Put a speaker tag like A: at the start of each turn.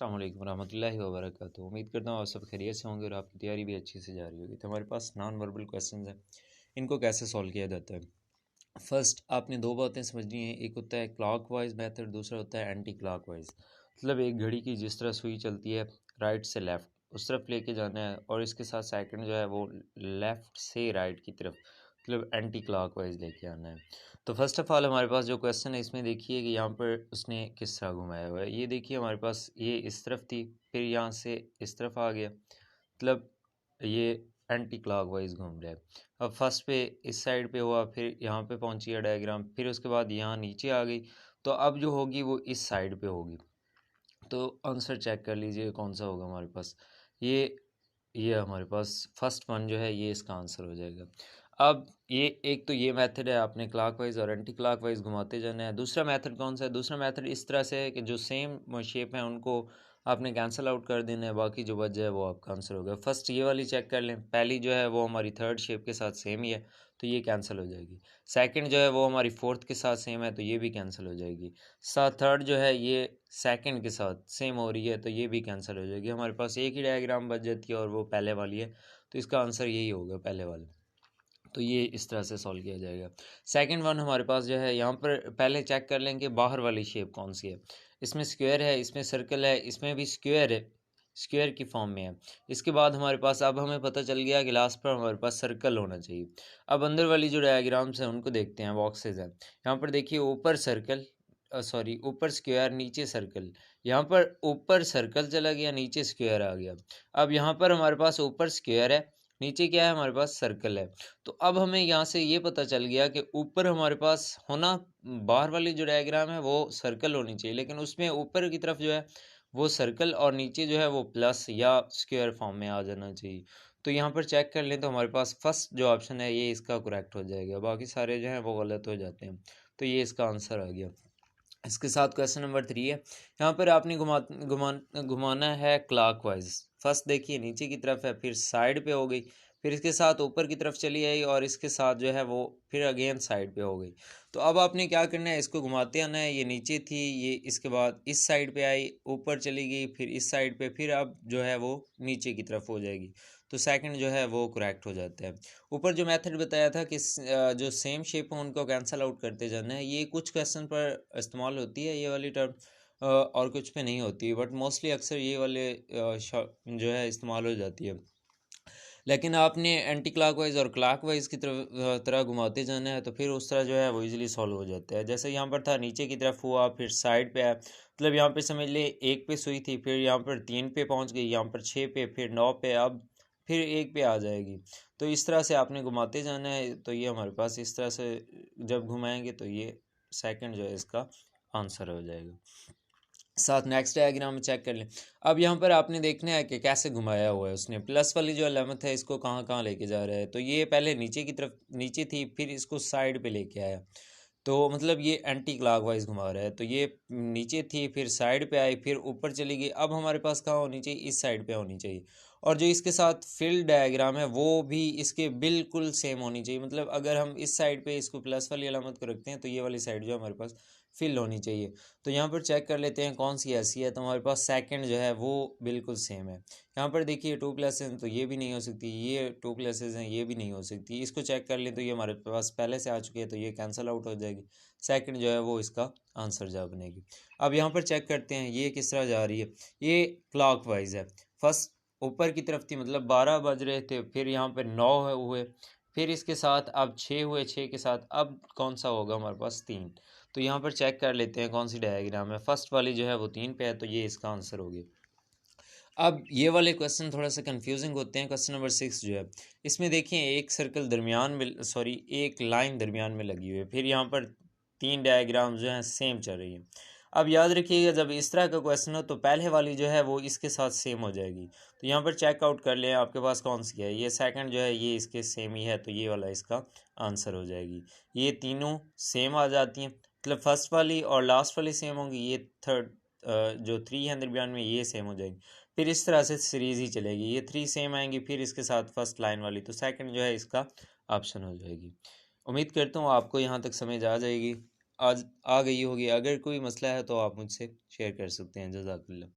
A: अस्सलाम वालेकुम रहमतुल्लाहि व बरकातुहू। उम्मीद करता हूँ आप सब खैरियत से होंगे और आपकी तैयारी भी अच्छी से जा रही होगी। तो हमारे पास नॉन वर्बल क्वेश्चंस हैं, इनको कैसे सॉल्व किया जाता है। फर्स्ट आपने दो बातें समझनी हैं, एक होता है क्लॉकवाइज मेथड, दूसरा होता है एंटी क्लॉकवाइज। मतलब एक घड़ी की जिस तरह सुई चलती है राइट से लेफ़्ट उस तरफ लेके जाना है, और इसके साथ सेकंड जो है वो लेफ़्ट से राइट की तरफ, मतलब एंटी क्लॉकवाइज लेके आना है। तो फर्स्ट ऑफ़ ऑल हमारे पास जो क्वेश्चन है इसमें देखिए कि यहाँ पर उसने किस तरह घुमाया हुआ है। ये देखिए हमारे पास ये इस तरफ थी, फिर यहाँ से इस तरफ आ गया, मतलब ये एंटी क्लॉकवाइज घूम रहा है। अब फर्स्ट पे इस साइड पे हुआ, फिर यहाँ पे पहुंची है डायग्राम, फिर उसके बाद यहाँ नीचे आ गई, तो अब जो होगी वो इस साइड पे होगी। तो आंसर चेक कर लीजिए कौन सा होगा हमारे पास। ये ये हमारे पास फर्स्ट वन जो है ये इसका आंसर हो जाएगा। अब ये एक तो ये मेथड है, आपने क्लॉकवाइज और एंटी क्लॉकवाइज घुमाते जाना है। दूसरा मेथड कौन सा है? दूसरा मेथड इस तरह से है कि जो सेम शेप है उनको आपने कैंसिल आउट कर देना है, बाकी जो बच जाए वो आपका आंसर होगा। फर्स्ट ये वाली चेक कर लें, पहली जो है वो हमारी थर्ड शेप के साथ सेम ही है तो ये कैंसिल हो जाएगी। सेकंड जो है वो हमारी फोर्थ के साथ सेम है तो ये भी कैंसिल हो जाएगी। साथ थर्ड जो है ये सेकंड के साथ सेम हो रही है तो ये भी कैंसिल हो जाएगी। हमारे पास एक ही डायग्राम बच जाती है और वो पहले वाली है, तो इसका आंसर यही होगा, पहले वाला। तो ये इस तरह से सॉल्व किया जाएगा। सेकंड वन हमारे पास जो है, यहाँ पर पहले चेक कर लेंगे बाहर वाली शेप कौन सी है। इसमें स्क्वायर है, इसमें सर्कल है, इसमें भी स्क्वायर है, स्क्वायर की फॉर्म में है। इसके बाद हमारे पास अब हमें पता चल गया कि लास्ट पर हमारे पास सर्कल होना चाहिए। अब अंदर वाली जो डायग्राम्स हैं उनको देखते हैं, बॉक्सेस हैं। यहाँ पर देखिए ऊपर सर्कल, सॉरी ऊपर स्क्वायर नीचे सर्कल। यहाँ पर ऊपर सर्कल चला गया, नीचे स्क्वायर आ गया। अब यहाँ पर हमारे पास ऊपर स्क्वायर है, नीचे क्या है हमारे पास सर्कल है। तो अब हमें यहाँ से ये पता चल गया कि ऊपर हमारे पास होना, बाहर वाली जो डायग्राम है वो सर्कल होनी चाहिए, लेकिन उसमें ऊपर की तरफ जो है वो सर्कल और नीचे जो है वो प्लस या स्क्वायर फॉर्म में आ जाना चाहिए। तो यहाँ पर चेक कर लें तो हमारे पास फर्स्ट जो ऑप्शन है ये इसका करेक्ट हो जाएगा, बाकी सारे जो हैं वो गलत हो जाते हैं। तो ये इसका आंसर आ गया। इसके साथ क्वेश्चन नंबर 3 है, यहाँ पर आपने घुमाना है क्लॉकवाइज। फर्स्ट देखिए नीचे की तरफ है, फिर साइड पे हो गई, फिर इसके साथ ऊपर की तरफ चली आई, और इसके साथ जो है वो फिर अगेन साइड पे हो गई। तो अब आपने क्या करना है, इसको घुमाते आना है। ये नीचे थी, ये इसके बाद इस साइड पे आई, ऊपर चली गई, फिर इस साइड पे, फिर अब जो है वो नीचे की तरफ हो जाएगी। तो सेकंड जो है वो करेक्ट हो जाता है। ऊपर जो मेथड बताया था कि जो सेम शेप है उनको कैंसल आउट करते जाना है, ये कुछ क्वेश्चन पर इस्तेमाल होती है ये वाली टर्म, और कुछ पे नहीं होती, बट मोस्टली अक्सर ये वाले जो है इस्तेमाल हो जाती है। लेकिन आपने एंटी क्लॉकवाइज और क्लॉकवाइज की तरह घुमाते जाना है, तो फिर उस तरह जो है वो इजीली सॉल्व हो जाता है। जैसे यहाँ पर था नीचे की तरफ हुआ, फिर साइड पे आया, मतलब यहाँ पे समझ ले एक पे सुई थी, फिर यहाँ पर 3 पे पहुँच गई, यहाँ पर 6 पे, फिर 9 पे, अब फिर 1 पे आ जाएगी। तो इस तरह से आपने घुमाते जाना है। तो ये हमारे पास इस तरह से जब घुमाएंगे तो ये सेकंड जो है इसका आंसर हो जाएगा। साथ नेक्स्ट डायग्राम में चेक कर लें। अब यहाँ पर आपने देखना है कि कैसे घुमाया हुआ है उसने। प्लस वाली जो अलामत है इसको कहाँ कहाँ लेके जा रहा है, तो ये पहले नीचे की तरफ नीचे थी, फिर इसको साइड पे लेके आया, तो मतलब ये एंटी क्लॉकवाइज घुमा रहा है। तो ये नीचे थी, फिर साइड पे आई, फिर ऊपर चली गई, अब हमारे पास कहाँ होनी चाहिए, इस साइड पे होनी चाहिए। और जो इसके साथ फिल डायग्राम है वो भी इसके बिल्कुल सेम होनी चाहिए। मतलब अगर हम इस साइड पे इसको प्लस वाली अलामत को रखते हैं तो ये वाली साइड जो हमारे पास फिल होनी चाहिए। तो यहाँ पर चेक कर लेते हैं कौन सी ऐसी है। तो हमारे पास सेकंड जो है वो बिल्कुल सेम है। यहाँ पर देखिए 2 प्लसेस हैं तो ये भी नहीं हो सकती, ये 2 प्लसेस हैं ये भी नहीं हो सकती। इसको चेक कर लें तो ये हमारे पास पहले से आ चुकी है तो ये कैंसिल आउट हो जाएगी। सेकंड जो है वो इसका आंसर जा बनेगी। अब यहाँ पर चेक करते हैं ये किस तरह जा रही है। ये क्लॉकवाइज है। फर्स्ट ऊपर की तरफ थी, मतलब 12 बज रहे थे, फिर यहाँ पर 9 हुए, फिर इसके साथ अब 6 हुए, 6 के साथ अब कौन सा होगा हमारे पास 3। तो यहाँ पर चेक कर लेते हैं कौन सी डायग्राम है। फर्स्ट वाली जो है वो 3 पे है तो ये इसका आंसर हो गया। अब ये वाले क्वेश्चन थोड़ा सा कंफ्यूजिंग होते हैं। क्वेश्चन नंबर 6 जो है, इसमें देखिए एक सर्कल दरमियान में, सॉरी एक लाइन दरमियान में लगी हुई है, फिर यहाँ पर 3 डायग्राम जो हैं सेम चल रही हैं। अब याद रखिएगा जब इस तरह का क्वेश्चन हो तो पहले वाली जो है वो इसके साथ सेम हो जाएगी। तो यहाँ पर चेकआउट कर लें आपके पास कौन सी है। ये सेकंड जो है ये इसके सेम ही है तो ये वाला इसका आंसर हो जाएगी। ये तीनों सेम आ जाती हैं, मतलब फर्स्ट वाली और लास्ट वाली सेम होंगी, ये थर्ड जो 3 है दरमियान में ये सेम हो जाएगी। फिर इस तरह से सीरीज़ ही चलेगी, ये 3 सेम आएंगी, फिर इसके साथ फर्स्ट लाइन वाली, तो सेकंड जो है इसका ऑप्शन हो जाएगी। उम्मीद करता हूँ आपको यहाँ तक समझ आ जाएगी, आज आ गई होगी। अगर कोई मसला है तो आप मुझसे शेयर कर सकते हैं। जज़ाकल्लाह।